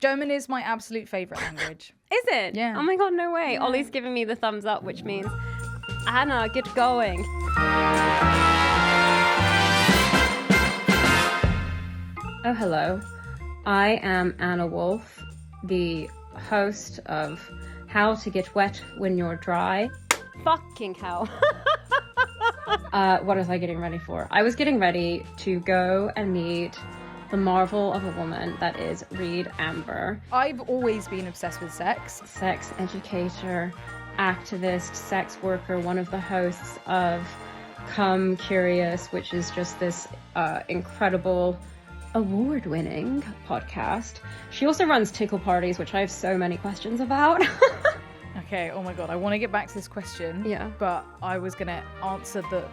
German is my absolute favorite language. Is it? Yeah. Oh my God, no way. Yeah. Ollie's giving me the thumbs up, which means, Anna, get going. Oh, hello. I am Anna Wolf, the host of How to Get Wet When You're Dry. Fucking hell. What was I getting ready for? I was getting ready to go and meet the marvel of a woman that is Reed Amber. I've always been obsessed with sex. Sex educator, activist, sex worker, one of the hosts of Come Curious, which is just this incredible award-winning podcast. She also runs Tickle parties, which I have so many questions about. Okay, oh my God, I want to get back to this question. Yeah. But I was going to answer the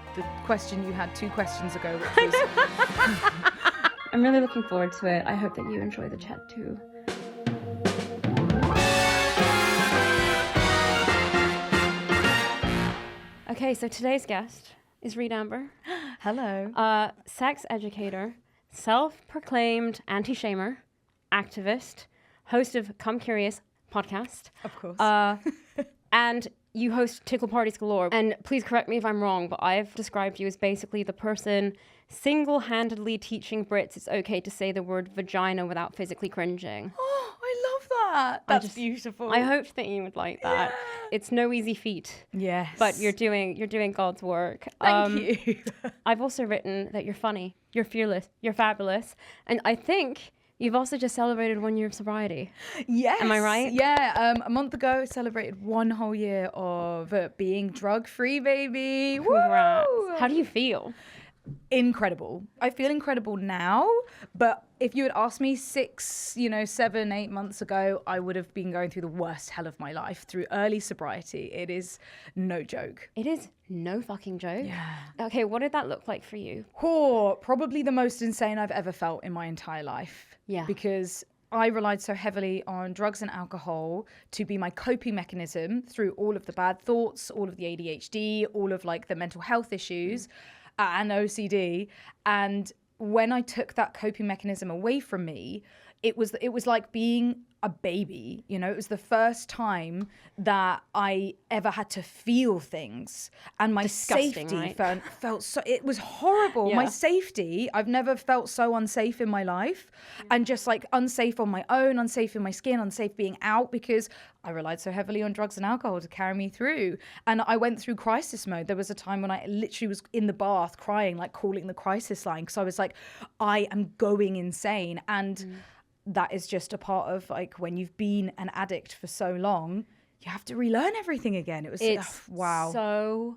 question you had 2 questions ago, which was... I'm really looking forward to it. I hope that you enjoy the chat too. Okay, so today's guest is Reed Amber. Hello. Sex educator, self-proclaimed anti-shamer, activist, host of Come Curious podcast. Of course. And you host Tickle parties galore. And please correct me if I'm wrong, but I've described you as basically the person single-handedly teaching Brits it's okay to say the word vagina without physically cringing. Oh, I love that. That's beautiful. I hoped that you would like that. Yeah. It's no easy feat. Yes. But you're doing God's work. Thank you. I've also written that you're funny, you're fearless, you're fabulous. And I think you've also just celebrated 1 year of sobriety. Yes. Am I right? Yeah. A month ago, celebrated 1 whole year of being drug-free, baby. Congrats. Woo! How do you feel? Incredible. I feel incredible now, but if you had asked me 6, 7, 8 months ago, I would have been going through the worst hell of my life through early sobriety. It is no joke. It is no fucking joke. Yeah. Okay, what did that look like for you? Oh, probably the most insane I've ever felt in my entire life. Yeah. Because I relied so heavily on drugs and alcohol to be my coping mechanism through all of the bad thoughts, all of the ADHD, all of like the mental health issues and OCD. And when I took that coping mechanism away from me, it was like being a baby. It was the first time that I ever had to feel things, and my safety felt so. It was horrible. Yeah. My safety. I've never felt so unsafe in my life, and just like unsafe on my own, unsafe in my skin, unsafe being out because I relied so heavily on drugs and alcohol to carry me through. And I went through crisis mode. There was a time when I literally was in the bath crying, like calling the crisis line because I was like, I am going insane. And that is just a part of like when you've been an addict for so long, you have to relearn everything again. It's wow. So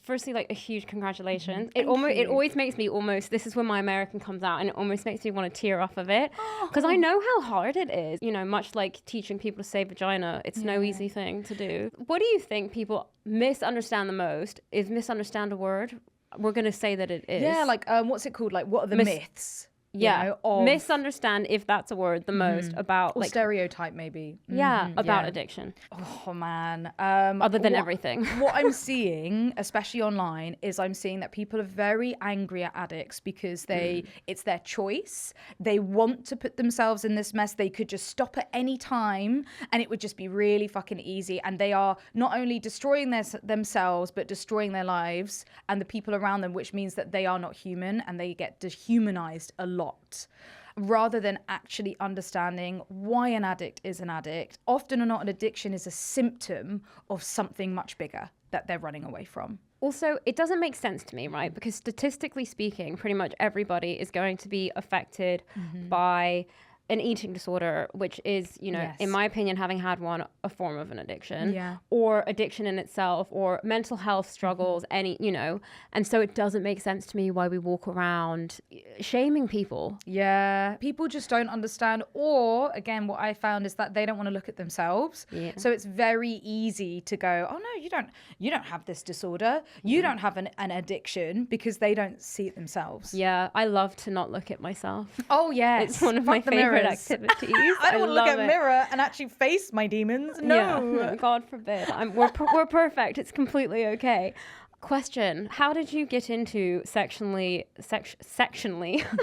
firstly, like a huge congratulations. It always makes me this is when my American comes out, and it almost makes me want to tear off of it because I know how hard it is. Much like teaching people to say vagina, it's no easy thing to do. What do you think people misunderstand the most? Is misunderstand a word? We're going to say that it is. Yeah, like what's it called? Like what are the myths? Yeah, misunderstand, if that's a word, the most about or like stereotype maybe. About addiction. Oh man. Other than everything. What I'm seeing, especially online, is I'm seeing that people are very angry at addicts because it's their choice. They want to put themselves in this mess. They could just stop at any time and it would just be really fucking easy. And they are not only destroying themselves, but destroying their lives and the people around them, which means that they are not human and they get dehumanized a lot, rather than actually understanding why an addict is an addict. Often or not, an addiction is a symptom of something much bigger that they're running away from. Also, it doesn't make sense to me, right? Because statistically speaking, pretty much everybody is going to be affected by an eating disorder, which is, in my opinion, having had one, a form of an addiction, or addiction in itself, or mental health struggles, and so it doesn't make sense to me why we walk around shaming people. Yeah, people just don't understand, or again, what I found is that they don't want to look at themselves. Yeah. So it's very easy to go, oh no, you don't have this disorder, you don't have an addiction, because they don't see it themselves. Yeah, I love to not look at myself. Oh yeah, it's one of my favorite activities. I don't want to look at a mirror and actually face my demons. No, God forbid. We're perfect. It's completely okay. Question: how did you get into sectionally?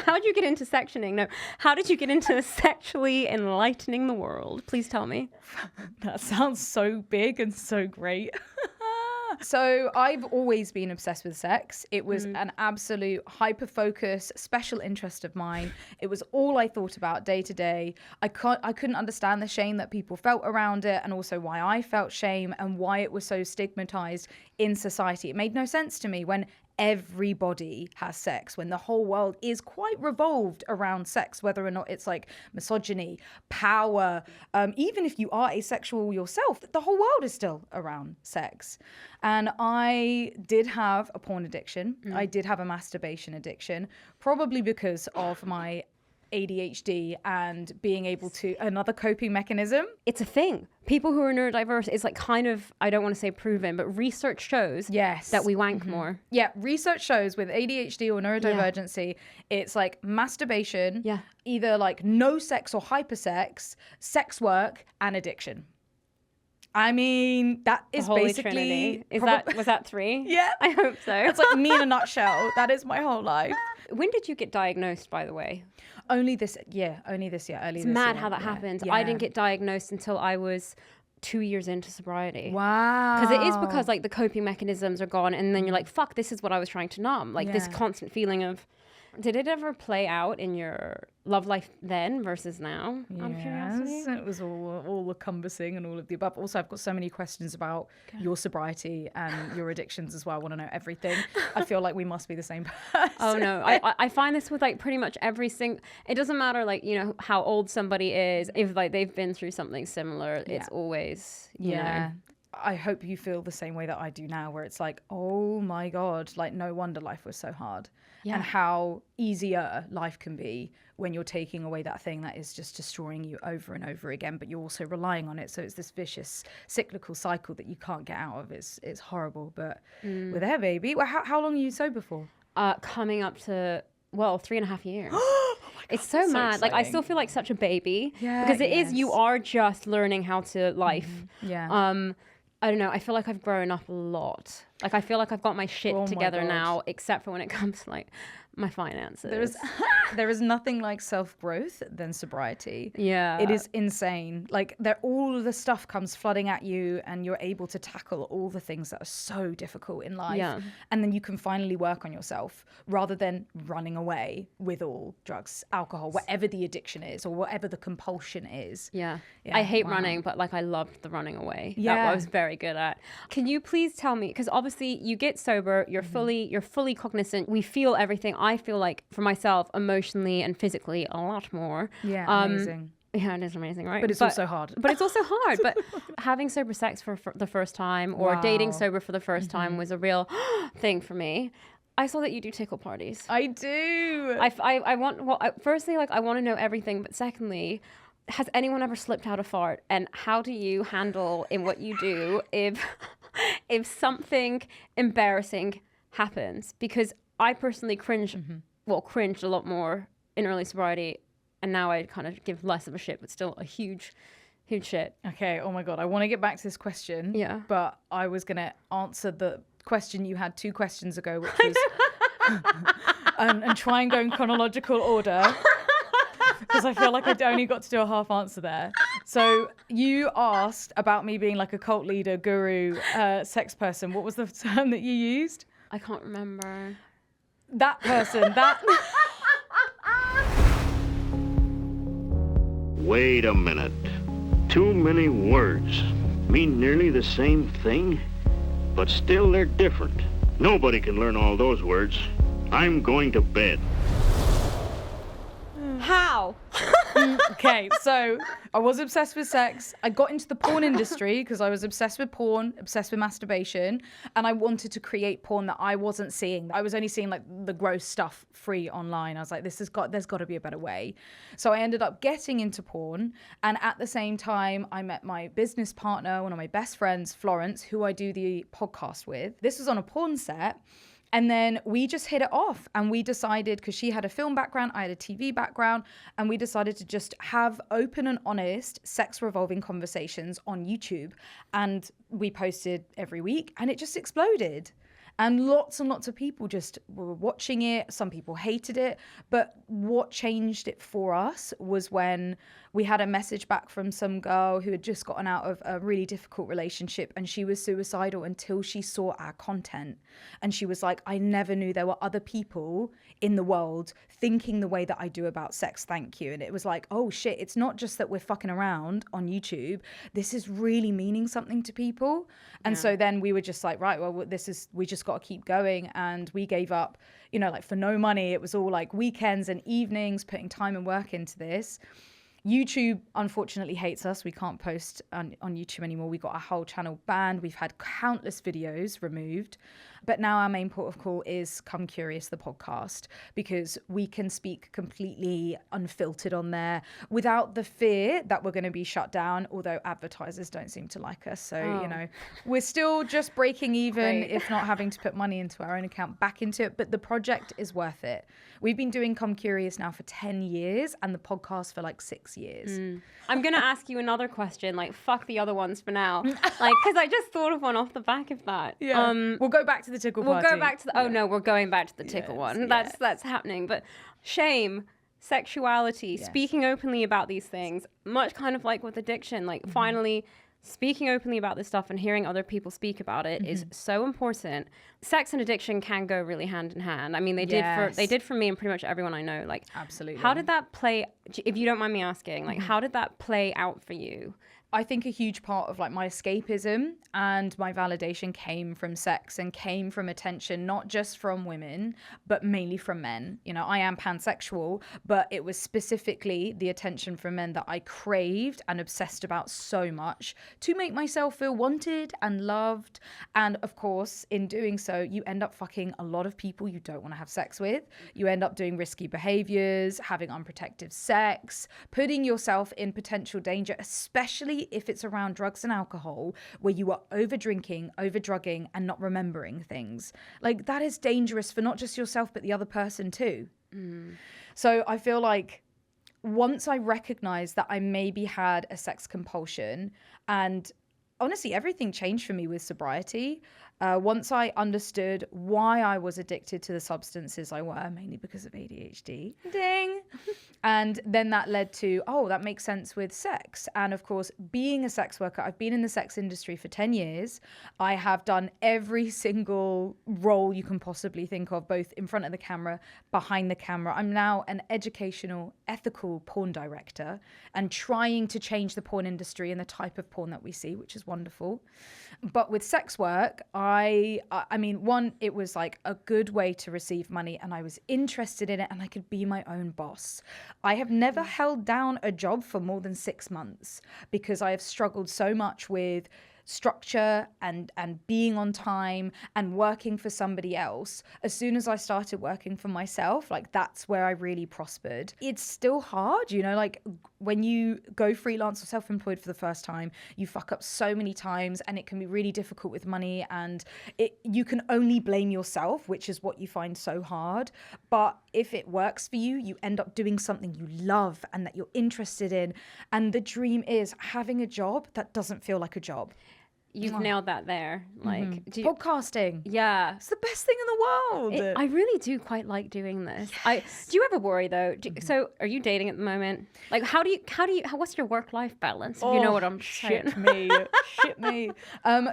How did you get into sectioning? No, how did you get into sexually enlightening the world? Please tell me. That sounds so big and so great. So I've always been obsessed with sex. It was an absolute hyper-focus, special interest of mine. It was all I thought about day to day. I couldn't understand the shame that people felt around it, and also why I felt shame and why it was so stigmatized in society. It made no sense to me when everybody has sex, when the whole world is quite revolved around sex, whether or not it's like misogyny, power, even if you are asexual yourself, the whole world is still around sex. And I did have a porn addiction. I did have a masturbation addiction, probably because of my ADHD and being able to, another coping mechanism. It's a thing. People who are neurodiverse, it's like kind of, I don't want to say proven, but research shows that we wank more. Yeah, research shows with ADHD or neurodivergency, it's like masturbation, either like no sex or hypersex, sex work, and addiction. I mean, that is basically... Was that 3? Yeah. I hope so. It's like me in a nutshell. That is my whole life. When did you get diagnosed, by the way? Only this year, early this year. It's mad how that happens. Yeah. I didn't get diagnosed until I was 2 years into sobriety. Wow. Because it is because like the coping mechanisms are gone, and then you're like, fuck, this is what I was trying to numb. Like this constant feeling of... Did it ever play out in your love life then versus now? Out of curiosity? It was all encompassing and all of the above. Also, I've got so many questions about your sobriety and your addictions as well. I want to know everything. I feel like we must be the same person. Oh no, I find this with like pretty much every single. It doesn't matter like, you know, how old somebody is. If like they've been through something similar, it's always you know. I hope you feel the same way that I do now, where it's like, oh my God, like no wonder life was so hard. And how easier life can be when you're taking away that thing that is just destroying you over and over again, but you're also relying on it. So it's this vicious cyclical cycle that you can't get out of. It's horrible, but we're there, baby. Well, how long are you sober for? Coming up to, 3.5 years. Oh my God, it's so mad. Exciting. Like I still feel like such a baby because it is, you are just learning how to life. I don't know. I feel like I've grown up a lot. Like I feel like I've got my shit together now, except for when it comes to like my finances. There is nothing like self-growth than sobriety. Yeah. It is insane. Like all of the stuff comes flooding at you and you're able to tackle all the things that are so difficult in life. Yeah. And then you can finally work on yourself rather than running away with all drugs, alcohol, whatever the addiction is or whatever the compulsion is. Yeah. I hate running, but like I loved the running away. Yeah. That I was very good at. Can you please tell me, because obviously you get sober, you're fully cognizant, we feel everything. I feel like for myself, emotionally and physically, a lot more. Yeah, amazing. Yeah, it is amazing, right? But it's also hard. But it's also hard. But having sober sex for the first time or dating sober for the first time was a real thing for me. I saw that you do tickle parties. I do. I want, firstly, like I want to know everything. But secondly, has anyone ever slipped out a fart? And how do you handle in what you do if something embarrassing happens? Because I personally cringed a lot more in early sobriety, and now I kind of give less of a shit, but still a huge shit. Okay, oh my God, I want to get back to this question. Yeah. But I was going to answer the question you had 2 questions ago, which was, and try and go in chronological order, because I feel like I only got to do a half answer there. So you asked about me being like a cult leader, guru, sex person. What was the term that you used? I can't remember. That person, that... Wait a minute. Too many words. Mean nearly the same thing, but still they're different. Nobody can learn all those words. I'm going to bed. How? Okay, so I was obsessed with sex. I got into the porn industry because I was obsessed with porn, obsessed with masturbation, and I wanted to create porn that I wasn't seeing. I was only seeing like the gross stuff free online. I was like, there's got to be a better way. So I ended up getting into porn, and at the same time, I met my business partner, one of my best friends, Florence, who I do the podcast with. This was on a porn set. And then we just hit it off, and we decided, because she had a film background, I had a TV background, and we decided to just have open and honest sex revolving conversations on YouTube. And we posted every week, and it just exploded. And lots of people just were watching it. Some people hated it. But what changed it for us was when we had a message back from some girl who had just gotten out of a really difficult relationship, and she was suicidal until she saw our content. And she was like, I never knew there were other people in the world thinking the way that I do about sex. Thank you. And it was like, oh shit, it's not just that we're fucking around on YouTube. This is really meaning something to people. And so then we were just like, right, well, we just got to keep going. And we gave up, you know, like for no money. It was all like weekends and evenings, putting time and work into this. YouTube unfortunately hates us. We can't post on YouTube anymore. We got our whole channel banned. We've had countless videos removed. But now our main port of call is Come Curious, the podcast, because we can speak completely unfiltered on there without the fear that we're going to be shut down, although advertisers don't seem to like us. So, you know, we're still just breaking even, if not having to put money into our own account back into it. But the project is worth it. We've been doing Come Curious now for 10 years and the podcast for like 6 years. I'm going to ask you another question, like fuck the other ones for now. Like, because I just thought of one off the back of that. Yeah. We'll go back to the Tickle party. We'll go back to the, no, we're going back to the Tickle one. That's happening. But shame, sexuality, speaking openly about these things, much kind of like with addiction, like finally speaking openly about this stuff and hearing other people speak about it is so important. Sex and addiction can go really hand in hand. I mean, they did for me and pretty much everyone I know. Like, absolutely. How did that play, if you don't mind me asking, like, how did that play out for you? I think a huge part of like my escapism and my validation came from sex and came from attention, not just from women, but mainly from men. You know, I am pansexual, but it was specifically the attention from men that I craved and obsessed about so much to make myself feel wanted and loved. And of course, in doing so, you end up fucking a lot of people you don't want to have sex with. You end up doing risky behaviors, having unprotected sex, putting yourself in potential danger, especially if it's around drugs and alcohol, where you are over drinking, over drugging, and not remembering things. Like, that is dangerous for not just yourself, but the other person too. So I feel like once I recognized that I maybe had a sex compulsion, and honestly, everything changed for me with sobriety. Once I understood why I was addicted to the substances I were, mainly because of ADHD. Ding! And then that led to, that makes sense with sex. And of course, being a sex worker, I've been in the sex industry for 10 years. I have done every single role you can possibly think of, both in front of the camera, behind the camera. I'm now an educational, ethical porn director and trying to change the porn industry and the type of porn that we see, which is wonderful. But with sex work, I mean, one, it was like a good way to receive money and I was interested in it and I could be my own boss. I have never held down a job for more than 6 months because I have struggled so much with structure and being on time and working for somebody else. As soon as I started working for myself, like, that's where I really prospered. It's still hard, you know, like when you go freelance or self-employed for the first time, you fuck up so many times and it can be really difficult with money, and you can only blame yourself, which is what you find so hard. But if it works for you, you end up doing something you love and that you're interested in. And the dream is having a job that doesn't feel like a job. You've nailed that there. Like, podcasting. Yeah. It's the best thing in the world. I really do quite like doing this. Yes. Do you ever worry though? So are you dating at the moment? Like, what's your work-life balance? If you know what I'm saying. Shit me.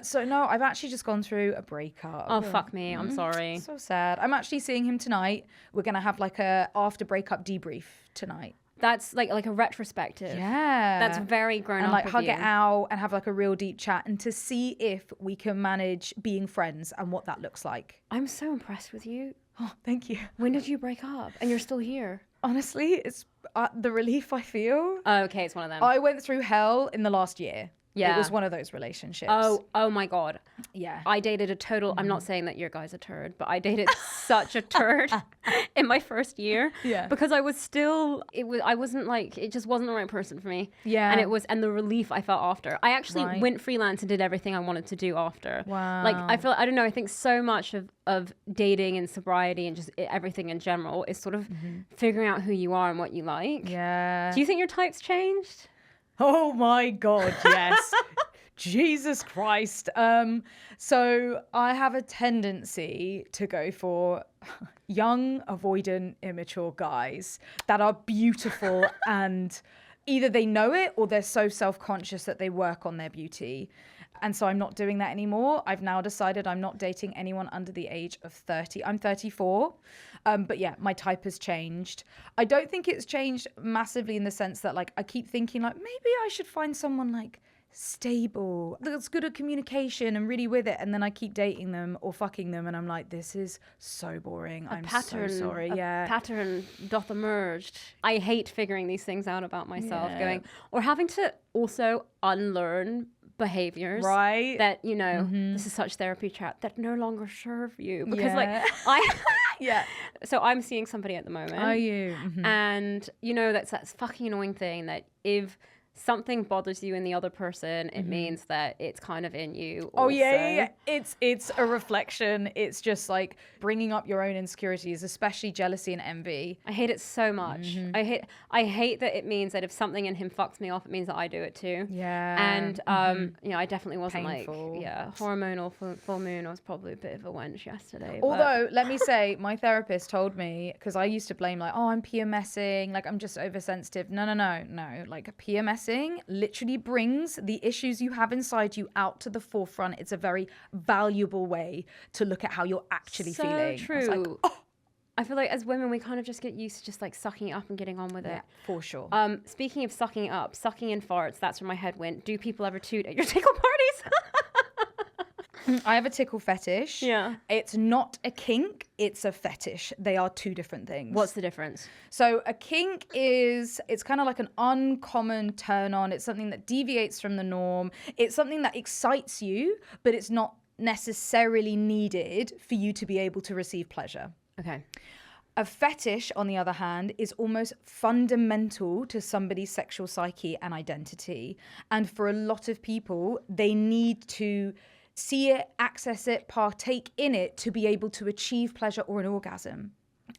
So no, I've actually just gone through a breakup. Oh, fuck me. I'm sorry. So sad. I'm actually seeing him tonight. We're going to have like a after breakup debrief tonight. That's like a retrospective. Yeah. That's very grown up. And like hug it out and have like a real deep chat and to see if we can manage being friends and what that looks like. I'm so impressed with you. Oh, thank you. When did you break up? And you're still here. Honestly, it's the relief I feel. Oh, okay, it's one of them. I went through hell in the last year. Yeah. It was one of those relationships. Oh my God. Yeah. I dated a total, I'm not saying that your guy's a turd, but I dated such a turd in my first year. Yeah. Because I was still, it just wasn't the right person for me. Yeah. And the relief I felt after. I actually went freelance and did everything I wanted to do after. Wow. Like, I don't know, I think so much of dating and sobriety and just everything in general is sort of figuring out who you are and what you like. Yeah. Do you think your type's changed? Oh my God, yes. Jesus Christ. So I have a tendency to go for young, avoidant, immature guys that are beautiful and either they know it or they're so self-conscious that they work on their beauty. And so I'm not doing that anymore. I've now decided I'm not dating anyone under the age of 30. I'm 34. But yeah, my type has changed. I don't think it's changed massively in the sense that like I keep thinking like maybe I should find someone like stable, that's good at communication and really with it. And then I keep dating them or fucking them and I'm like, this is so boring. I'm so sorry. A pattern doth emerge. I hate figuring these things out about myself, or having to also unlearn behaviors, right? That, you know, this is such therapy chat that no longer serve you. Because like so I'm seeing somebody at the moment. Are you? And you know, that's fucking annoying thing that if something bothers you in the other person, it means that it's kind of in you also. It's a reflection. It's just like bringing up your own insecurities, especially jealousy and envy. I hate it so much. I hate that it means that if something in him fucks me off, it means that I do it too. And you know, I definitely wasn't painful. Hormonal full moon. I was probably a bit of a wench yesterday. Although let me say, my therapist told me, because I used to blame like, oh, I'm PMSing, like I'm just oversensitive. No, like PMSing literally brings the issues you have inside you out to the forefront. It's a very valuable way to look at how you're actually feeling. So true. Like, I feel like as women, we kind of just get used to just like sucking it up and getting on with it. For sure. Speaking of sucking up, sucking in farts, that's where my head went. Do people ever toot at your tickle parties? I have a tickle fetish. Yeah. It's not a kink, it's a fetish. They are two different things. What's the difference? So a kink it's kind of like an uncommon turn on. It's something that deviates from the norm. It's something that excites you, but it's not necessarily needed for you to be able to receive pleasure. Okay. A fetish, on the other hand, is almost fundamental to somebody's sexual psyche and identity. And for a lot of people, they need to see it, access it, partake in it to be able to achieve pleasure or an orgasm.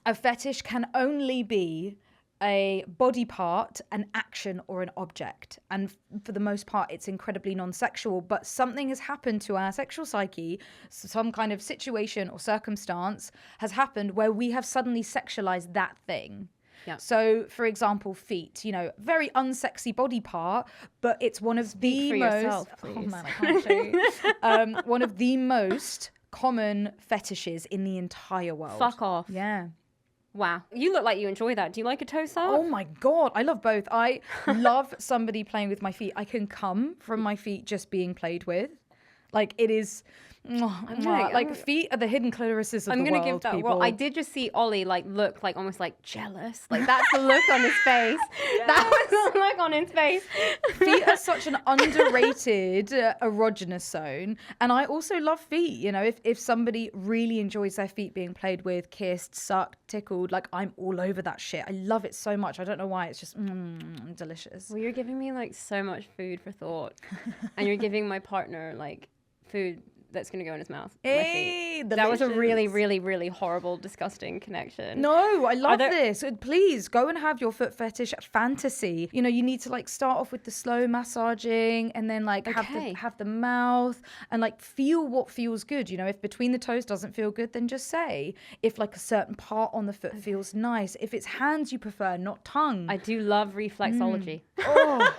A fetish can only be a body part, an action, or an object. And for the most part, it's incredibly non-sexual, but something has happened to our sexual psyche, some kind of situation or circumstance has happened where we have suddenly sexualized that thing. Yeah. So, for example, feet, you know, very unsexy body part, but it's one of the most... yourself, please. Oh man, I can't show you. One of the most common fetishes in the entire world. Fuck off. Yeah. Wow. You look like you enjoy that. Do you like a toe suck? Oh my God. I love both. I love somebody playing with my feet. I can come from my feet just being played with. Like it is... feet are the hidden clitorises of the world. I'm gonna give that. People. Well, I did just see Ollie like look like almost like jealous. Like that's the look on his face. Yes. That was the look on his face. Feet are such an underrated erogenous zone, and I also love feet. You know, if somebody really enjoys their feet being played with, kissed, sucked, tickled, like I'm all over that shit. I love it so much. I don't know why. It's just delicious. Well, you're giving me like so much food for thought, and you're giving my partner like food that's going to go in his mouth. Hey, that was a really, really, really horrible, disgusting connection. No, I love this. Please go and have your foot fetish fantasy. You know, you need to like start off with the slow massaging and then like have the mouth and like feel what feels good. You know, if between the toes doesn't feel good, then just say. If like a certain part on the foot feels nice. If it's hands you prefer, not tongue. I do love reflexology. Oh.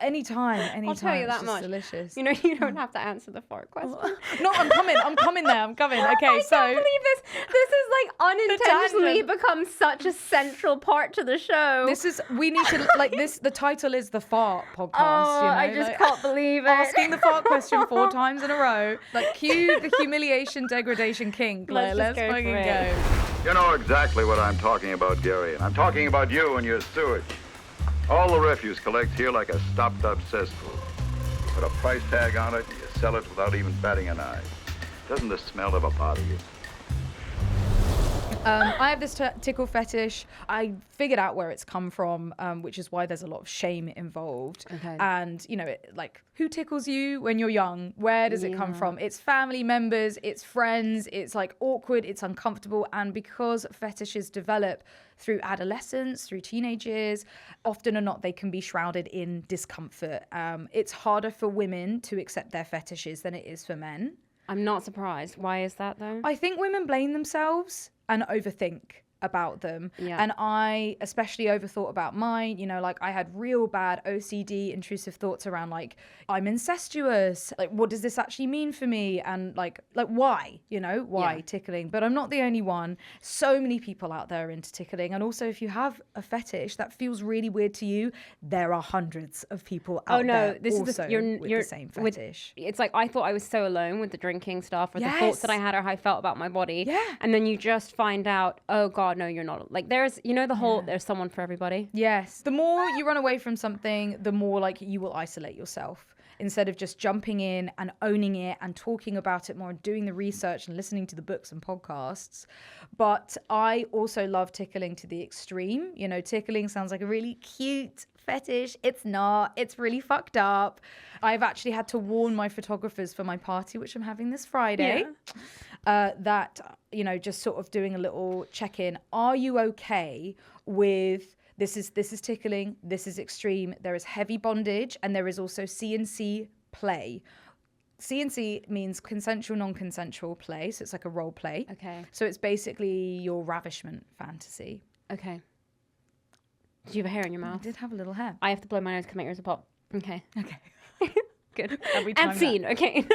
Anytime. I'll tell you that much. Delicious. You know, you don't have to answer the fart question. No, I'm coming there. I'm coming. Okay, I can't believe this. This is like unintentionally become such a central part to the show. We need to like this. The title is the fart podcast. Oh, you know? I just can't believe it. Asking the fart question 4 times in a row. Like cue the humiliation, degradation kink. Let's fucking go. You know exactly what I'm talking about, Gary. And I'm talking about you and your sewage. All the refuse collects here like a stopped-up cesspool. Put a price tag on it, and you sell it without even batting an eye. Doesn't the smell ever bother you? I have this tickle fetish. I figured out where it's come from, which is why there's a lot of shame involved. Okay. And, you know, like, who tickles you when you're young? Where does it come from? It's family members, it's friends, it's like awkward, it's uncomfortable. And because fetishes develop through adolescence, through teenage years, often or not, they can be shrouded in discomfort. It's harder for women to accept their fetishes than it is for men. I'm not surprised. Why is that, though? I think women blame themselves and overthink about them. Yeah. And I especially overthought about mine. You know, like, I had real bad OCD, intrusive thoughts around, like, I'm incestuous. Like, what does this actually mean for me? And like why? You know, why tickling? But I'm not the only one. So many people out there into tickling. And also, if you have a fetish that feels really weird to you, there are hundreds of people out there this also is the, with the same fetish. It's like, I thought I was so alone with the drinking stuff, or the thoughts that I had, or how I felt about my body. Yeah. And then you just find out, oh God, no, you're not. Like, there's, you know, the whole, there's someone for everybody. Yes. The more you run away from something, the more, like, you will isolate yourself, instead of just jumping in and owning it and talking about it more and doing the research and listening to the books and podcasts. But I also love tickling to the extreme. You know, tickling sounds like a really cute fetish. It's not. It's really fucked up. I've actually had to warn my photographers for my party, which I'm having this Friday, that, you know, just sort of doing a little check-in. Are you okay with this is tickling, this is extreme, there is heavy bondage, and there is also CNC play. CNC means consensual, non-consensual play, so it's like a role play. Okay. So it's basically your ravishment fantasy. Okay. Do you have a hair in your mouth? I did have a little hair. I have to blow my nose because my ears are popped. Okay. Okay. Good. Every time And scene. Okay.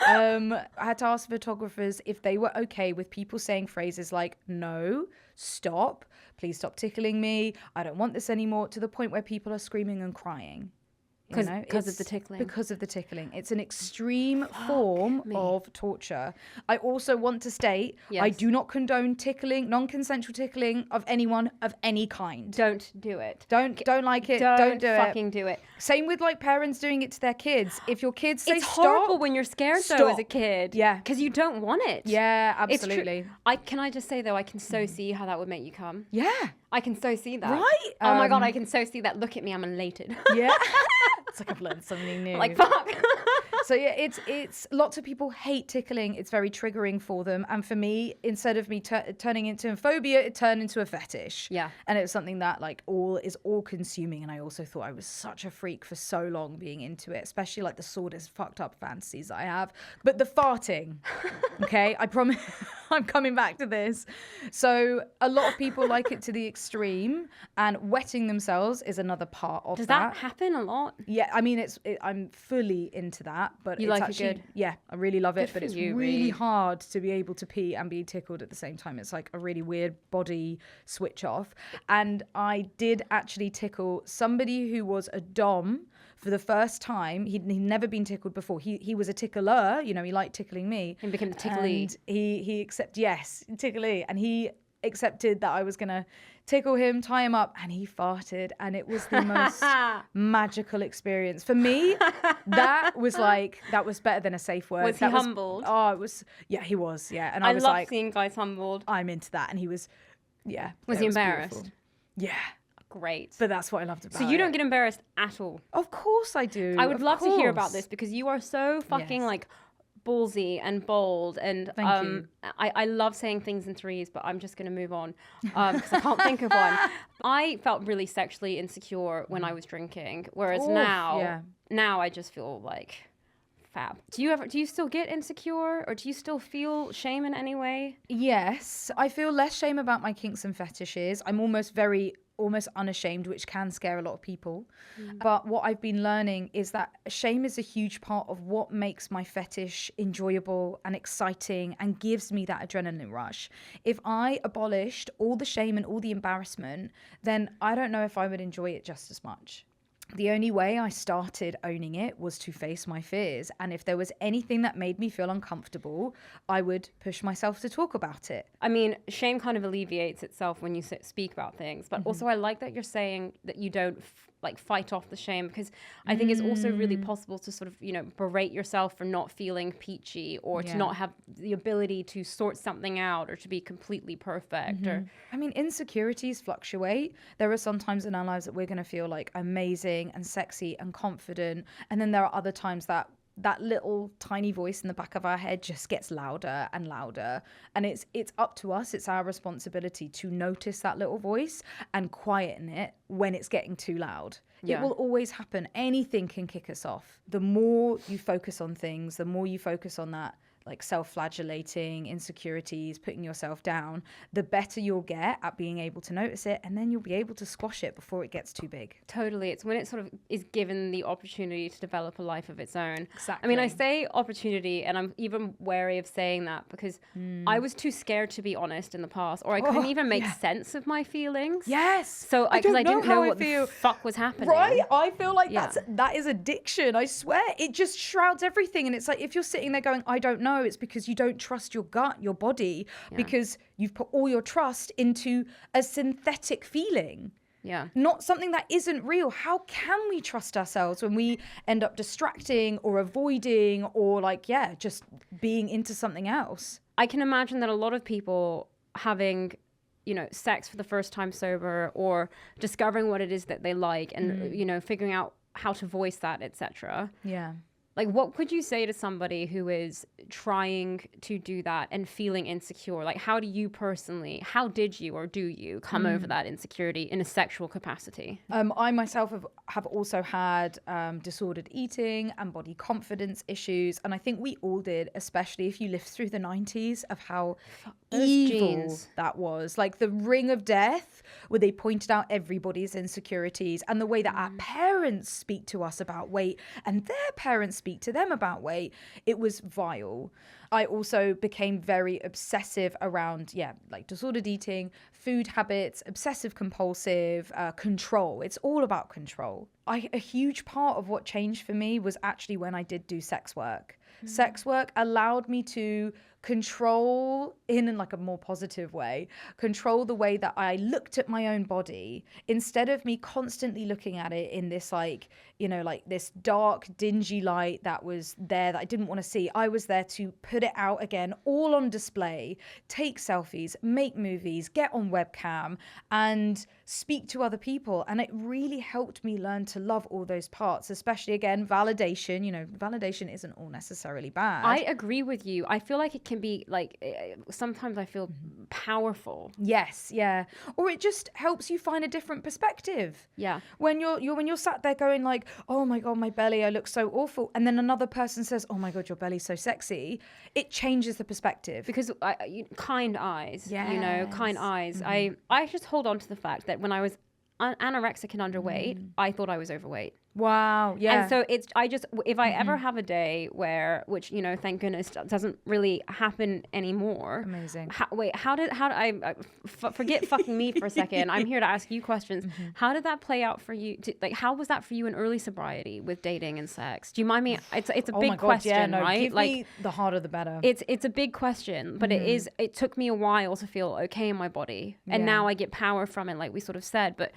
I had to ask photographers if they were okay with people saying phrases like, no, stop, please stop tickling me, I don't want this anymore, to the point where people are screaming and crying. Because of the tickling. Because of the tickling. It's an extreme form of torture. I also want to state, I do not condone tickling, non-consensual tickling of anyone of any kind. Don't do it. Don't like it. Don't do it. Fucking do it. Same with, like, parents doing it to their kids. If your kids say it's stop, horrible when you're scared though as a stop. kid. Yeah. Because you don't want it. Yeah, It's absolutely. true. Can I just say though, I can so see how that would make you come. Yeah. I can so see that. Right? Oh my God, I can so see that. Look at me, I'm elated. Yeah. It's like I've learned something new. Like, fuck. So yeah, it's lots of people hate tickling. It's very triggering for them. And for me, instead of me turning into a phobia, it turned into a fetish. Yeah. And it was something that, like, is all consuming. And I also thought I was such a freak for so long being into it, especially like the sordid, fucked up fantasies that I have. But the farting, okay, I promise I'm coming back to this. So a lot of people like it to the extreme, and wetting themselves is another part of Does that. that happen a lot? Yeah, I mean, I'm fully into that, but You it's like it actually, good? yeah, I really love it, Good but for it's you, really Reed. hard to be able to pee and be tickled at the same time. It's like a really weird body switch off. And I did actually tickle somebody who was a dom for the first time. He'd never been tickled before. He was a tickler, you know, he liked tickling me. He became the tickly. And he accepted, yes, tickly. And he accepted that I was going to tickle him, tie him up, and he farted. And it was the most magical experience. For me, that was better than a safe word. Was he humbled? It was, yeah, he was, yeah. And I was love like, seeing guys humbled. I'm into that. And he was, yeah. Was it he beautiful. embarrassed? Yeah. Great. But that's what I loved about it. So you don't get embarrassed at all? Of course I do. I would of love to hear about course. this, because you are so fucking Yes. like ballsy and bold, and Thank you. I love saying things in threes, but I'm just going to move on because I can't think of one. I felt really sexually insecure when I was drinking, whereas Oof, now yeah. I just feel like fab. Do you still get insecure, or do you still feel shame in any way? Yes, I feel less shame about my kinks and fetishes. I'm almost unashamed, which can scare a lot of people. But what I've been learning is that shame is a huge part of what makes my fetish enjoyable and exciting and gives me that adrenaline rush. If I abolished all the shame and all the embarrassment, then I don't know if I would enjoy it just as much. The only way I started owning it was to face my fears. And if there was anything that made me feel uncomfortable, I would push myself to talk about it. I mean, shame kind of alleviates itself when you speak about things, but also I like that you're saying that you don't like fight off the shame, because I think it's also really possible to sort of, you know, berate yourself for not feeling peachy, or to not have the ability to sort something out, or to be completely perfect. Or I mean, insecurities fluctuate. There are some times in our lives that we're going to feel like amazing and sexy and confident, and then there are other times that little tiny voice in the back of our head just gets louder and louder, and it's up to us. It's our responsibility to notice that little voice and quieten it when it's getting too loud. It will always happen. Anything can kick us off. The more you focus on things, the more you focus on that like self-flagellating, insecurities, putting yourself down, the better you'll get at being able to notice it, and then you'll be able to squash it before it gets too big. Totally. It's when it sort of is given the opportunity to develop a life of its own. Exactly. I mean, I say opportunity, and I'm even wary of saying that because I was too scared to be honest in the past, or I couldn't even make sense of my feelings. Yes. So because I didn't know what the fuck was happening. Right? I feel like that is addiction. I swear. It just shrouds everything. And it's like, if you're sitting there going, I don't know, it's because you don't trust your gut, your body, because you've put all your trust into a synthetic feeling. Yeah. Not something that isn't real. How can we trust ourselves when we end up distracting or avoiding or like, just being into something else? I can imagine that a lot of people having, you know, sex for the first time sober, or discovering what it is that they like, and, you know, figuring out how to voice that, etc. Yeah. Like, what could you say to somebody who is trying to do that and feeling insecure? Like, how did you or do you come over that insecurity in a sexual capacity? I myself have also had disordered eating and body confidence issues. And I think we all did, especially if you lived through the 90s, of how evil that was. Like the ring of death, where they pointed out everybody's insecurities, and the way that our parents speak to us about weight and their parents speak to them about weight. It was vile. I also became very obsessive around, like disordered eating, food habits, obsessive compulsive, control. It's all about control. A huge part of what changed for me was actually when I did do sex work. Sex work allowed me to control, in like a more positive way, control the way that I looked at my own body, instead of me constantly looking at it in this like, you know, like this dark, dingy light that was there that I didn't want to see. I was there to put it out again, all on display, take selfies, make movies, get on webcam, and speak to other people. And it really helped me learn to love all those parts, especially, again, validation. You know, validation isn't all necessarily bad. I agree with you. I feel like it can be like, sometimes I feel powerful. Yes, yeah. Or it just helps you find a different perspective. Yeah. When you're sat there going like, oh my God, my belly, I look so awful. And then another person says, oh my God, your belly's so sexy. It changes the perspective. Because kind eyes, you know, kind eyes. I just hold on to the fact that when I was anorexic and underweight, I thought I was overweight. Wow. Yeah. And so if I ever have a day which, you know, thank goodness doesn't really happen anymore. Amazing. Forget fucking me for a second. I'm here to ask you questions. How did that play out for you? How was that for you in early sobriety with dating and sex? Do you mind me? It's a big question, right? Give me the harder the better. It's a big question, but it took me a while to feel okay in my body. And now I get power from it, like we sort of said. But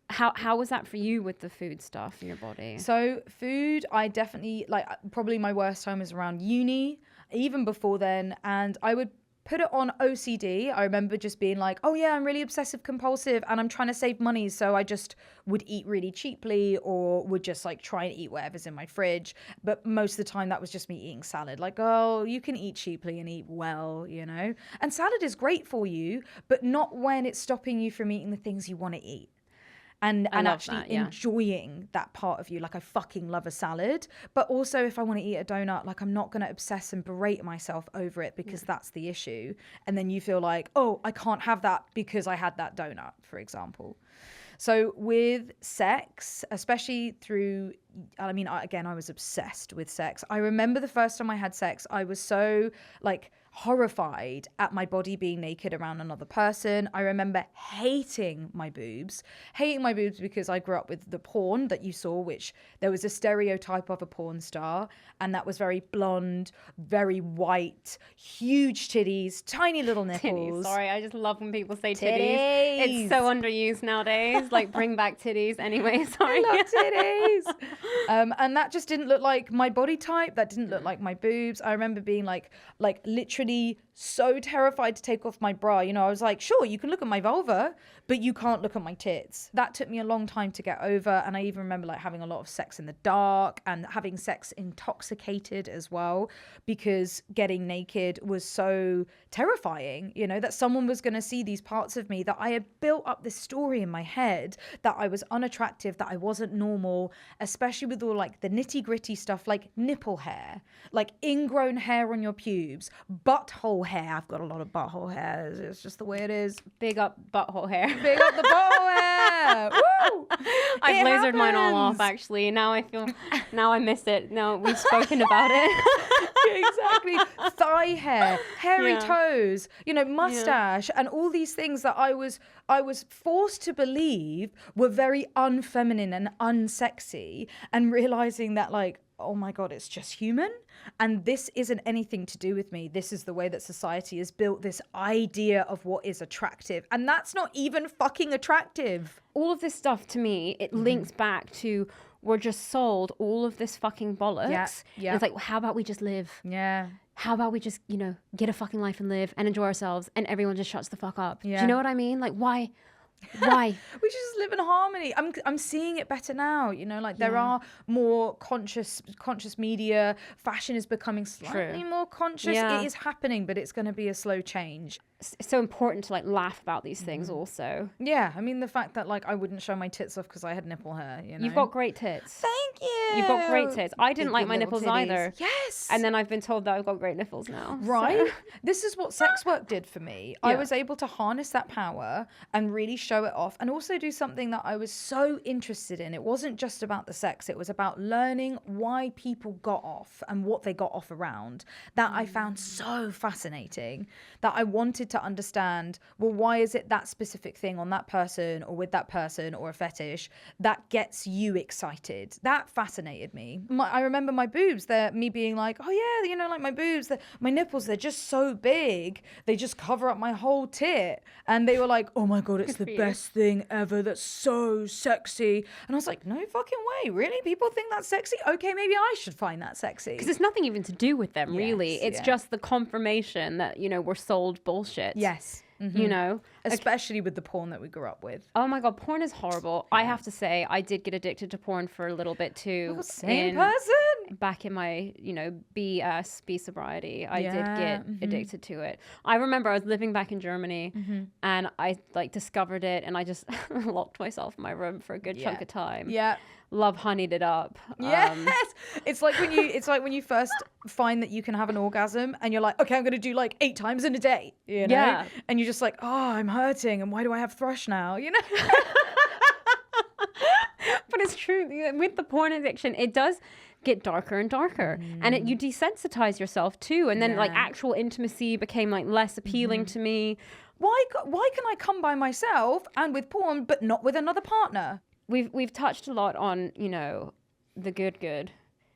how was that for you with the food stuff in your body? So food, I definitely, like, probably my worst time was around uni, even before then, and I would put it on OCD. I remember just being like, oh yeah, I'm really obsessive compulsive and I'm trying to save money, so I just would eat really cheaply, or would just like try and eat whatever's in my fridge. But most of the time that was just me eating salad. Like, oh, you can eat cheaply and eat well, you know? And salad is great for you, but not when it's stopping you from eating the things you want to eat. And actually enjoying that part of you. Like, I fucking love a salad. But also, if I want to eat a donut, like, I'm not going to obsess and berate myself over it, because that's the issue. And then you feel like, oh, I can't have that because I had that donut, for example. So with sex, especially through I mean, again, I was obsessed with sex. I remember the first time I had sex, I was so like horrified at my body being naked around another person. I remember hating my boobs because I grew up with the porn that you saw, which there was a stereotype of a porn star, and that was very blonde, very white, huge titties, tiny little nipples. Titties. Sorry, I just love when people say titties. It's so underused nowadays. Like, bring back titties. Anyway, sorry. I love titties. And that just didn't look like my body type. That didn't look like my boobs. I remember being like literally so terrified to take off my bra. You know, I was like, sure, you can look at my vulva, but you can't look at my tits. That took me a long time to get over. And I even remember like having a lot of sex in the dark and having sex intoxicated as well, because getting naked was so terrifying, you know, that someone was going to see these parts of me, that I had built up this story in my head that I was unattractive, that I wasn't normal, especially with all like the nitty gritty stuff like nipple hair, like ingrown hair on your pubes, butthole hair. I've got a lot of butthole hair. It's just the way it is. Big up butthole hair. Big up the butthole hair. Woo! I've lasered mine all off, actually. Now I miss it. No, we've spoken about it. Exactly. Thigh hair, hairy toes, you know, mustache, and all these things that I was forced to believe were very unfeminine and unsexy, and realizing that like, oh my God, it's just human. And this isn't anything to do with me. This is the way that society has built this idea of what is attractive. And that's not even fucking attractive. All of this stuff, to me, it links back to, we're just sold all of this fucking bollocks. Yeah. And it's like, well, how about we just live? Yeah. How about we just, you know, get a fucking life and live and enjoy ourselves, and everyone just shuts the fuck up? Yeah. Do you know what I mean? Like, why? We should just live in harmony. I'm seeing it better now, you know, like there are more conscious media. Fashion is becoming slightly more conscious. It is happening, but it's going to be a slow change. It's so important to like laugh about these things also. Yeah, I mean the fact that like I wouldn't show my tits off because I had nipple hair, you know. You've got great tits. Thank you. You've got great tits. I didn't like my nipples either. Yes. And then I've been told that I've got great nipples now. Right. So. This is what sex work did for me. I was able to harness that power and really show it off, and also do something that I was so interested in. It wasn't just about the sex. It was about learning why people got off and what they got off around. That I found so fascinating, that I wanted to understand, well, why is it that specific thing on that person or with that person or a fetish that gets you excited? That fascinated me. I remember my boobs, me being like, oh yeah, you know, like my boobs, my nipples, they're just so big. They just cover up my whole tit. And they were like, oh my God, it's the best thing ever. That's so sexy. And I was like, no fucking way. Really? People think that's sexy? Okay, maybe I should find that sexy. Because it's nothing even to do with them, really. It's just the confirmation that, you know, we're sold bullshit. Yes. Mm-hmm. You know, especially with the porn that we grew up with. Oh my God, porn is horrible. I have to say, I did get addicted to porn for a little bit too. Oh, same person. Back in my, you know, sobriety, I did get addicted to it. I remember I was living back in Germany, and I like discovered it, and I just locked myself in my room for a good chunk of time. Yeah. Love honeyed it up. Yes. It's like when you first find that you can have an orgasm, and you're like, okay, I'm going to do like 8 times in a day, you know? Yeah. And you're just like, oh, I'm hurting, and why do I have thrush now? You know? But it's true. With the porn addiction, it does get darker and darker, and you desensitize yourself too. And then like actual intimacy became like less appealing to me. Why can I come by myself and with porn, but not with another partner? We've touched a lot on, you know, the good.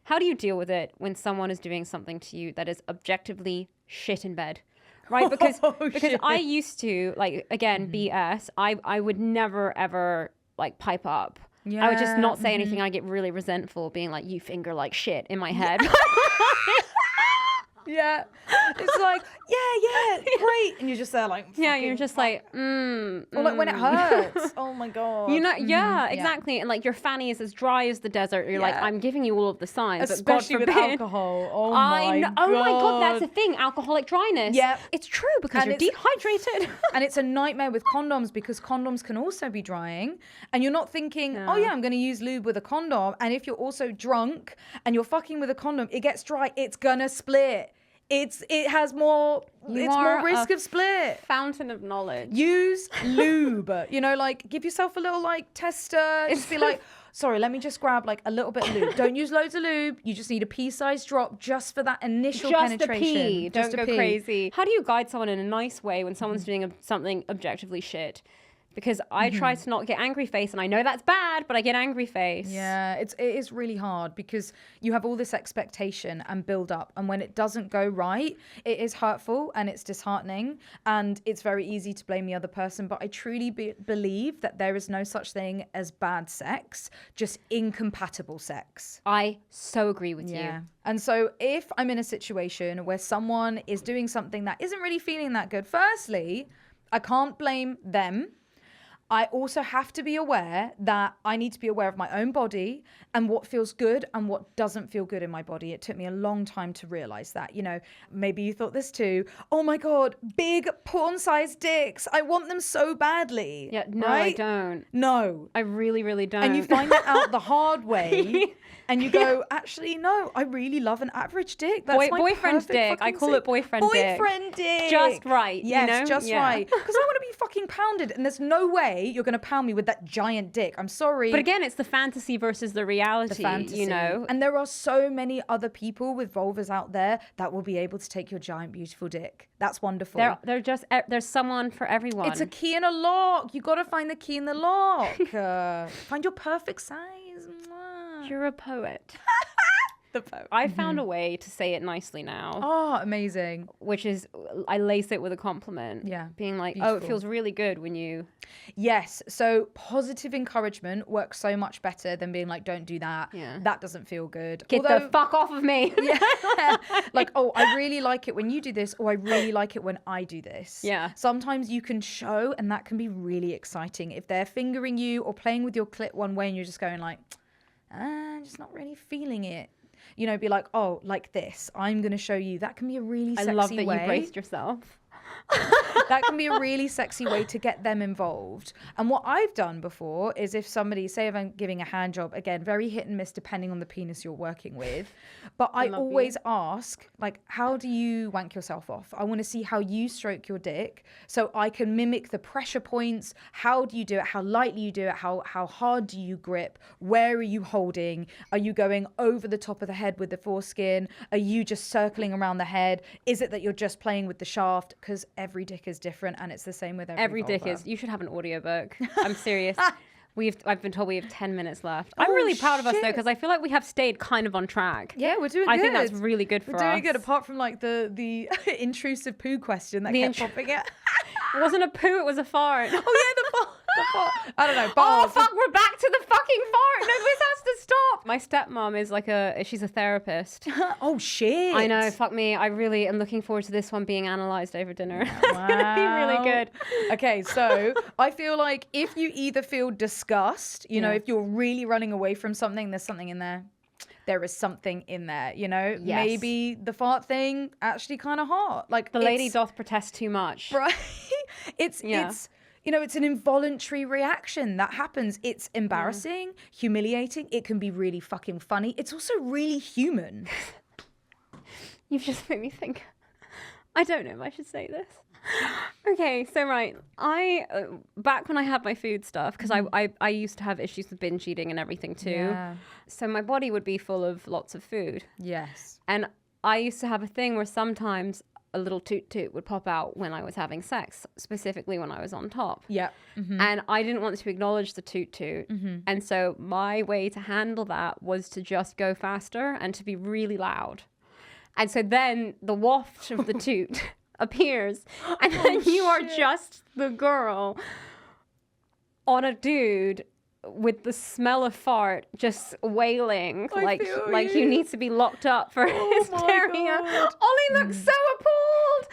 How do you deal with it when someone is doing something to you that is objectively shit in bed? Right? Because I used to, like, again, BS, I would never ever like pipe up. I would just not say anything. I get really resentful, being like, you finger like shit in my head. Yeah. It's like, yeah, great. And you're just there like, yeah, you're just like, Or like when it hurts. Oh my God. You know, exactly. And like your fanny is as dry as the desert. You're like, I'm giving you all of the signs. Especially but God forbid, with alcohol. Oh my God. Oh my God, that's a thing. Alcoholic dryness. Yeah. It's true, because you're dehydrated. And it's a nightmare with condoms, because condoms can also be drying. And you're not thinking, oh yeah, I'm going to use lube with a condom. And if you're also drunk and you're fucking with a condom, it gets dry. It's going to split. It has more risk of split. Fountain of knowledge. Use lube. You know, like give yourself a little like tester. Just be like, sorry, let me just grab like a little bit of lube. Don't use loads of lube. You just need a pea-sized drop just for that initial penetration. Just a pee. Don't go pee. crazy. How do you guide someone in a nice way when someone's doing something objectively shit? Because I try to not get angry face, and I know that's bad, but I get angry face. Yeah, it is really hard because you have all this expectation and build up, and when it doesn't go right, it is hurtful and it's disheartening, and it's very easy to blame the other person. But I truly believe that there is no such thing as bad sex, just incompatible sex. I so agree with you. And so if I'm in a situation where someone is doing something that isn't really feeling that good, firstly, I can't blame them. I also have to be aware that I need to be aware of my own body and what feels good and what doesn't feel good in my body. It took me a long time to realize that. You know, maybe you thought this too. Oh my God, big porn-sized dicks. I want them so badly. Yeah, no, right? I don't. No. I really, really don't. And you find that out the hard way. And you go, actually, no, I really love an average dick. That's my boyfriend dick. I call it boyfriend dick. Boyfriend dick. Just right. Yes, you know? just right. Because I want to be fucking pounded, and there's no way you're going to pound me with that giant dick. I'm sorry. But again, it's the fantasy versus the reality, you know? And there are so many other people with vulvas out there that will be able to take your giant, beautiful dick. That's wonderful. There's someone for everyone. It's a key in a lock. You got to find the key in the lock. Find your perfect size. Mwah. You're a poet. The poet. I found a way to say it nicely now. Oh, amazing. Which is, I lace it with a compliment. Yeah. Being like, Beautiful. oh, it feels really good when you... Yes. So positive encouragement works so much better than being like, don't do that. Yeah. That doesn't feel good. Get the fuck off of me. Yeah. Like, oh, I really like it when you do this, or I really like it when I do this. Yeah. Sometimes you can show, and that can be really exciting. If they're fingering you or playing with your clit one way and you're just going like, I'm just not really feeling it. You know, be like, oh, like this. I'm going to show you. That can be a really sexy way. I love that you braced yourself. That can be a really sexy way to get them involved. And what I've done before is if somebody, say if I'm giving a hand job, again, very hit and miss depending on the penis you're working with. But I always ask, like, how do you wank yourself off? I want to see how you stroke your dick so I can mimic the pressure points. How do you do it? How lightly you do it? How hard do you grip? Where are you holding? Are you going over the top of the head with the foreskin? Are you just circling around the head? Is it that you're just playing with the shaft? Because every dick is different, and it's the same with every vulva. Dick is. You should have an audiobook. I'm serious. I've been told we have 10 minutes left. I'm really proud of us though, because I feel like we have stayed kind of on track. Yeah, we're doing good. I think that's really good for us. We're doing good, apart from like the intrusive poo question that kept popping up. It wasn't a poo, it was a fart. Oh yeah, the fart. I don't know. Oh fuck, we're back to the fucking fart. No, this has to stop. My stepmom is like she's a therapist. Oh shit. I know, fuck me. I really am looking forward to this one being analysed over dinner. It's gonna be really good. Okay, so I feel like if you either feel disgust, you know, if you're really running away from something, there's something in there. There is something in there, you know? Yes. Maybe the fart thing actually kind of hot. Like the lady doth protest too much. Right? It's you know, it's an involuntary reaction that happens. It's embarrassing, humiliating. It can be really fucking funny. It's also really human. You've just made me think. I don't know if I should say this. Okay, so right, back when I had my food stuff, because I used to have issues with binge eating and everything too. Yeah. So my body would be full of lots of food. Yes. And I used to have a thing where sometimes a little toot would pop out when I was having sex, specifically when I was on top. Yeah. Mm-hmm. And I didn't want to acknowledge the toot. Mm-hmm. And so my way to handle that was to just go faster and to be really loud. And so then the waft of the toot appears, and then you are just the girl on a dude with the smell of fart just wailing like you need to be locked up for hysteria. Ollie looks so appalled.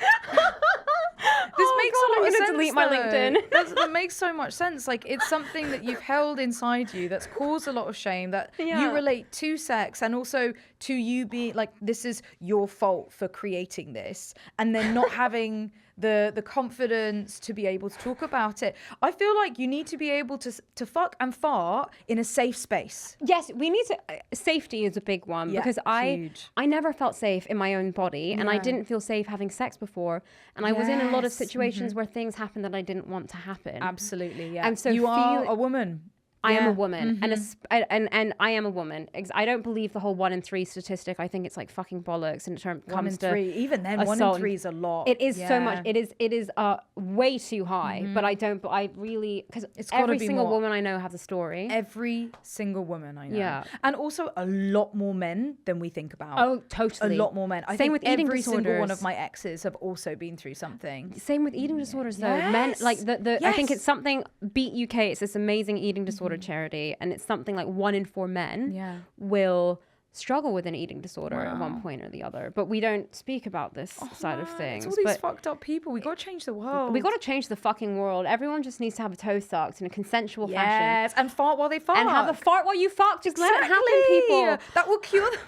This makes a lot of sense. Delete my LinkedIn. That makes so much sense. Like, it's something that you've held inside you that's caused a lot of shame, that you relate to sex, and also to you being like, this is your fault for creating this, and then not having the confidence to be able to talk about it. I feel like you need to be able to fuck and fart in a safe space. Yes, we need to. Safety is a big one, because I never felt safe in my own body, and I didn't feel safe having sex before, and I was in a lot of situations where things happened that I didn't want to happen. Absolutely, yeah. And so you are a woman. I am a woman, and I am a woman. I don't believe the whole 1 in 3 statistic. I think it's like fucking bollocks in terms. 1 in 3, even then, assault. 1 in 3 is a lot. It is so much. It is way too high. But I really, because every single woman I know has a story. Every single woman I know. Yeah, and also a lot more men than we think about. Oh, totally. A lot more men. I think with eating disorders. Every single one of my exes have also been through something. Same with eating disorders, though. Men, like I think it's something. Beat UK. It's this amazing eating disorder charity, and it's something like 1 in 4 men will struggle with an eating disorder at one point or the other. But we don't speak about this side of things. It's all these fucked up people. We got to change the world. We got to change the fucking world. Everyone just needs to have a toe sucked in a consensual fashion. Yes, and fart while they fuck. And have a fart while you fuck. Just let it happen, people. That will cure the world.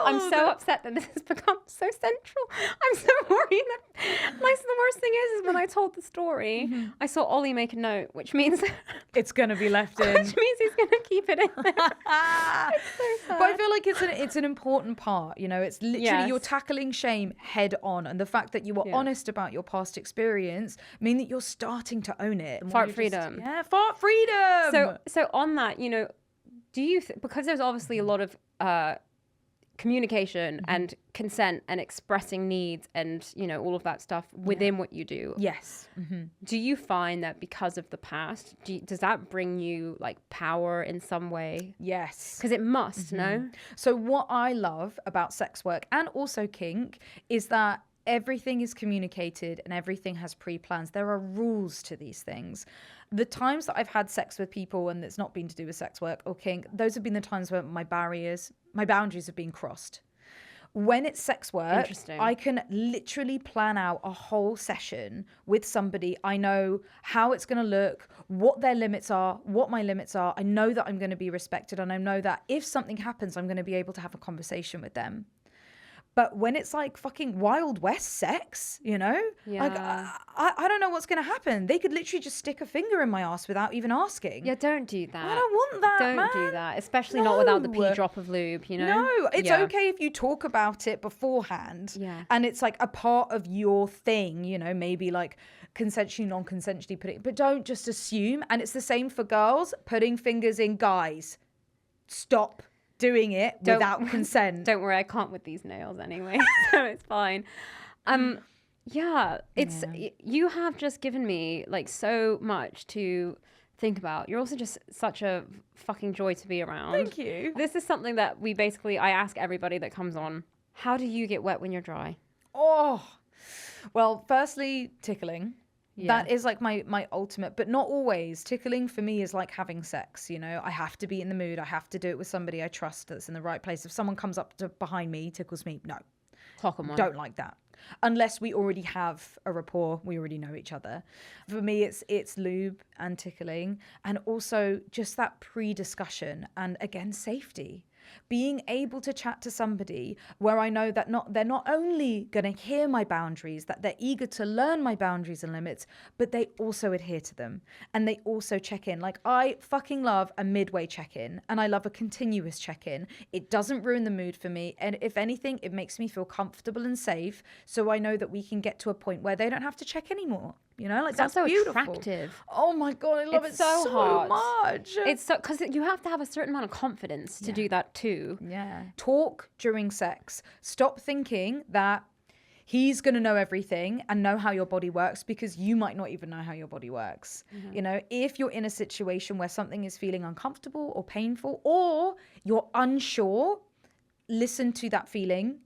I'm so upset that this has become so central. I'm so worried that the worst thing is when I told the story, I saw Ollie make a note, which means it's gonna be left in. Which means he's gonna keep it in there. It's so sad. But I feel like it's an important part. You know, it's literally you're tackling shame head on, and the fact that you are honest about your past experience mean that you're starting to own it. Fart freedom. Fart freedom. So on that, you know, do you because there's obviously a lot of communication and consent and expressing needs and, you know, all of that stuff within what you do. Yes. Do you find that because of the past, does that bring you like power in some way? Yes. Because it must, no? So what I love about sex work and also kink is that everything is communicated and everything has pre-plans. There are rules to these things. The times that I've had sex with people and it's not been to do with sex work or kink, those have been the times where my boundaries have been crossed. When it's sex work, I can literally plan out a whole session with somebody. I know how it's going to look, what their limits are, what my limits are. I know that I'm going to be respected, and I know that if something happens, I'm going to be able to have a conversation with them. But when it's like fucking Wild West sex, you know, like I don't know what's going to happen. They could literally just stick a finger in my ass without even asking. Yeah, don't do that. I don't want that, Don't do that, especially not without the pee drop of lube, you know? No, it's okay if you talk about it beforehand. Yeah. And it's like a part of your thing, you know, maybe like consensually, non-consensually putting, but don't just assume. And it's the same for girls, putting fingers in guys. Stop doing it without consent. Don't worry, I can't with these nails anyway, so it's fine. You have just given me like so much to think about. You're also just such a fucking joy to be around. Thank you. This is something that I ask everybody that comes on. How do you get wet when you're dry? Oh, well, firstly, tickling. Yeah. That is like my ultimate, but not always. Tickling for me is like having sex, you know. I have to be in the mood. I have to do it with somebody I trust that's in the right place. If someone comes up behind me, tickles me, no. Clock 'em on. Don't like that. Unless we already have a rapport, we already know each other. For me, it's lube and tickling, and also just that pre-discussion, and again, safety. Being able to chat to somebody where I know that they're not only going to hear my boundaries, that they're eager to learn my boundaries and limits, but they also adhere to them and they also check in. Like, I fucking love a midway check-in, and I love a continuous check-in. It doesn't ruin the mood for me, and if anything, it makes me feel comfortable and safe, so I know that we can get to a point where they don't have to check anymore. You know, like, that's so beautiful. Attractive. Oh my God, I love it so much. It's so, because you have to have a certain amount of confidence to do that too. Yeah. Talk during sex. Stop thinking that he's going to know everything and know how your body works, because you might not even know how your body works. You know, if you're in a situation where something is feeling uncomfortable or painful, or you're unsure, listen to that feeling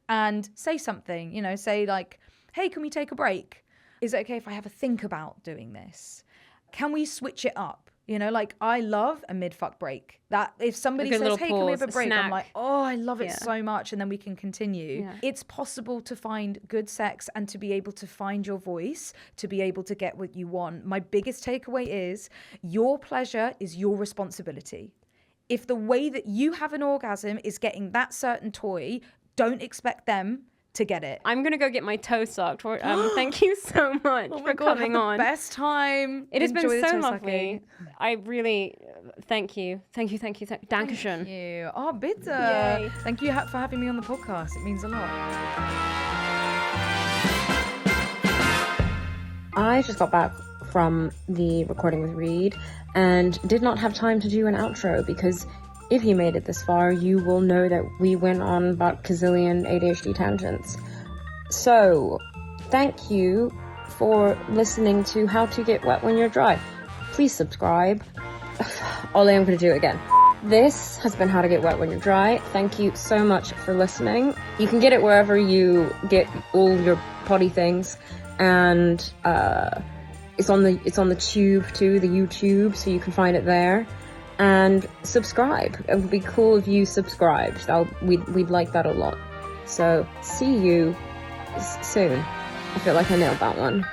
and say something, you know, say like, hey, can we take a break? Is it okay if I have a think about doing this? Can we switch it up? You know, like, I love a mid-fuck break. That if somebody says, hey, can we have a break? I'm like, oh, I love it so much. And then we can continue. Yeah. It's possible to find good sex and to be able to find your voice, to be able to get what you want. My biggest takeaway is your pleasure is your responsibility. If the way that you have an orgasm is getting that certain toy, don't expect them to get it. I'm gonna go get my toe sucked. Thank you so much for coming on. Best time. It has been so lovely. I really thank you. Dankeschön. Thank you. Oh, bitte. Yay. Thank you for having me on the podcast. It means a lot. I just got back from the recording with Reed and did not have time to do an outro, because if you made it this far, you will know that we went on about gazillion ADHD tangents. So, thank you for listening to How to Get Wet When You're Dry. Please subscribe. Ollie, I'm going to do it again. This has been How to Get Wet When You're Dry. Thank you so much for listening. You can get it wherever you get all your potty things, and it's on the tube too, the YouTube, so you can find it there. And subscribe. It would be cool if you subscribed. We'd like that a lot. So see you soon. I feel like I nailed that one.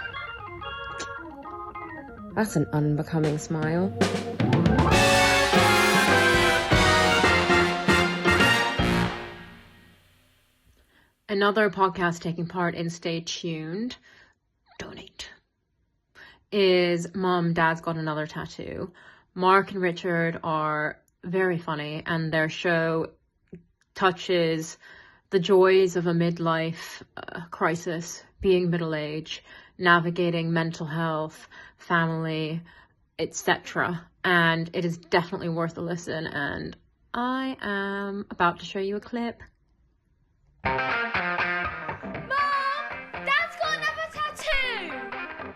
That's an unbecoming smile. Another podcast taking part in Stay Tuned, donate, is Mom, Dad's Got Another Tattoo. Mark and Richard are very funny, and their show touches the joys of a midlife crisis, being middle-aged, navigating mental health, family, etc. And it is definitely worth a listen, and I am about to show you a clip.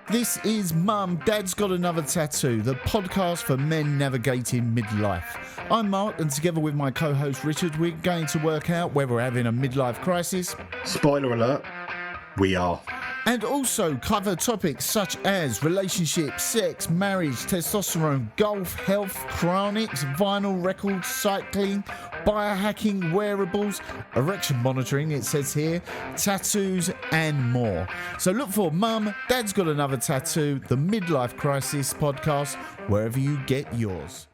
This is Mum, Dad's Got Another Tattoo, the podcast for men navigating midlife. I'm Mark, and together with my co-host Richard, we're going to work out whether we're having a midlife crisis. Spoiler alert, we are. And also cover topics such as relationships, sex, marriage, testosterone, golf, health, chronics, vinyl records, cycling, biohacking, wearables, erection monitoring, it says here, tattoos, and more. So look for Mum, Dad's Got Another Tattoo, the Midlife Crisis podcast, wherever you get yours.